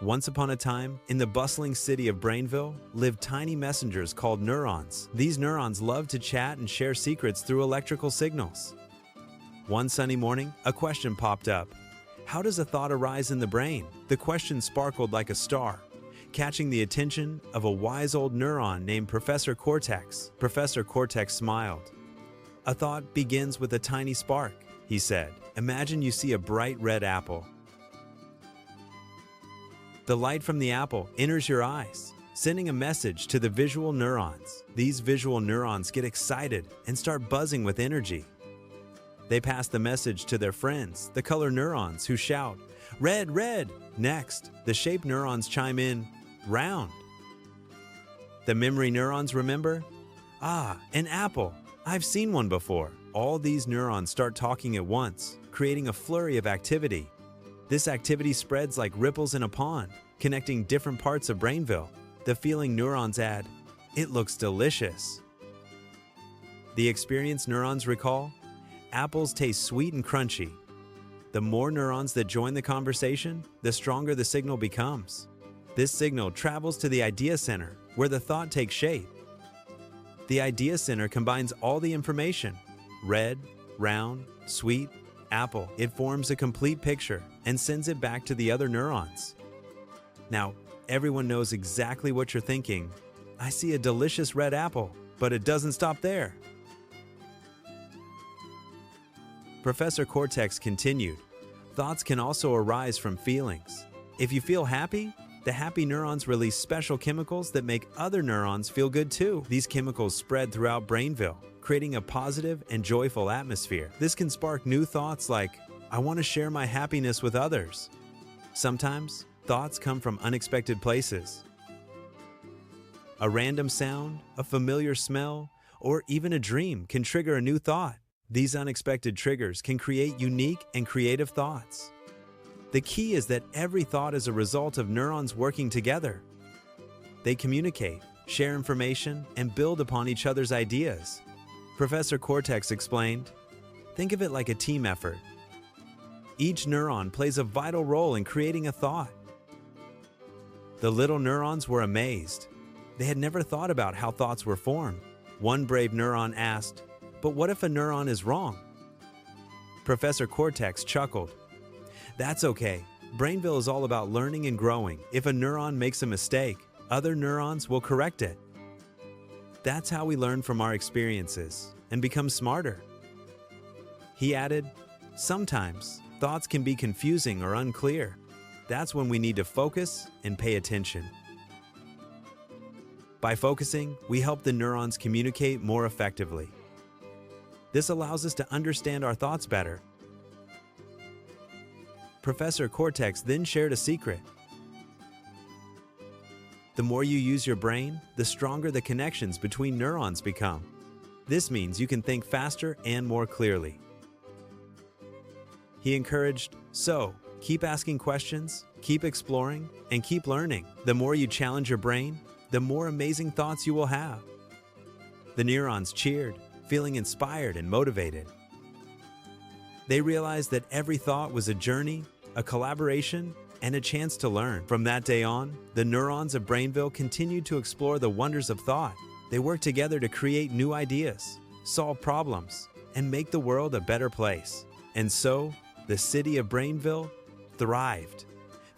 Once upon a time, in the bustling city of Brainville, lived tiny messengers called neurons. These neurons loved to chat and share secrets through electrical signals. One sunny morning, a question popped up. How does a thought arise in the brain? The question sparkled like a star, catching the attention of a wise old neuron named Professor Cortex. Professor Cortex smiled. A thought begins with a tiny spark, he said. Imagine you see a bright red apple. The light from the apple enters your eyes, sending a message to the visual neurons. These visual neurons get excited and start buzzing with energy. They pass the message to their friends, the color neurons, who shout, "Red, red!" Next, the shape neurons chime in, "Round." The memory neurons remember, "Ah, an apple! I've seen one before." All these neurons start talking at once, creating a flurry of activity. This activity spreads like ripples in a pond, connecting different parts of Brainville. The feeling neurons add, "It looks delicious." The experienced neurons recall, "Apples taste sweet and crunchy." The more neurons that join the conversation, the stronger the signal becomes. This signal travels to the idea center, where the thought takes shape. The idea center combines all the information, red, round, sweet, apple. It forms a complete picture and sends it back to the other neurons. Now, everyone knows exactly what you're thinking. I see a delicious red apple, but it doesn't stop there. Professor Cortex continued, thoughts can also arise from feelings. If you feel happy, the happy neurons release special chemicals that make other neurons feel good too. These chemicals spread throughout Brainville, creating a positive and joyful atmosphere. This can spark new thoughts like, I want to share my happiness with others. Sometimes, thoughts come from unexpected places. A random sound, a familiar smell, or even a dream can trigger a new thought. These unexpected triggers can create unique and creative thoughts. The key is that every thought is a result of neurons working together. They communicate, share information, and build upon each other's ideas. Professor Cortex explained, think of it like a team effort. Each neuron plays a vital role in creating a thought. The little neurons were amazed. They had never thought about how thoughts were formed. One brave neuron asked, but what if a neuron is wrong? Professor Cortex chuckled. That's okay. Brainville is all about learning and growing. If a neuron makes a mistake, other neurons will correct it. That's how we learn from our experiences and become smarter. He added, sometimes thoughts can be confusing or unclear. That's when we need to focus and pay attention. By focusing, we help the neurons communicate more effectively. This allows us to understand our thoughts better. Professor Cortex then shared a secret. The more you use your brain, the stronger the connections between neurons become. This means you can think faster and more clearly. He encouraged, so, keep asking questions, keep exploring, and keep learning. The more you challenge your brain, the more amazing thoughts you will have. The neurons cheered, feeling inspired and motivated. They realized that every thought was a journey, a collaboration, and a chance to learn. From that day on, the neurons of Brainville continued to explore the wonders of thought. They worked together to create new ideas, solve problems, and make the world a better place. And so, the city of Brainville thrived,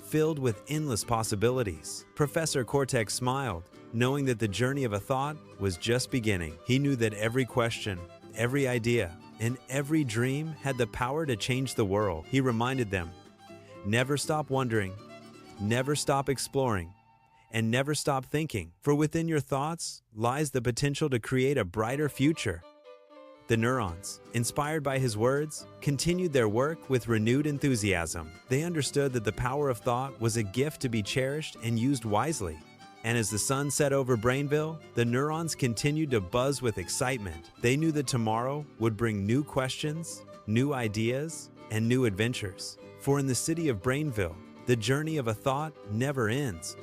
filled with endless possibilities. Professor Cortex smiled, knowing that the journey of a thought was just beginning. He knew that every question, every idea, and every dream had the power to change the world. He reminded them, never stop wondering, never stop exploring, and never stop thinking, for within your thoughts lies the potential to create a brighter future. The neurons, inspired by his words, continued their work with renewed enthusiasm. They understood that the power of thought was a gift to be cherished and used wisely. And as the sun set over Brainville, the neurons continued to buzz with excitement. They knew that tomorrow would bring new questions, new ideas, and new adventures. For in the city of Brainville, the journey of a thought never ends.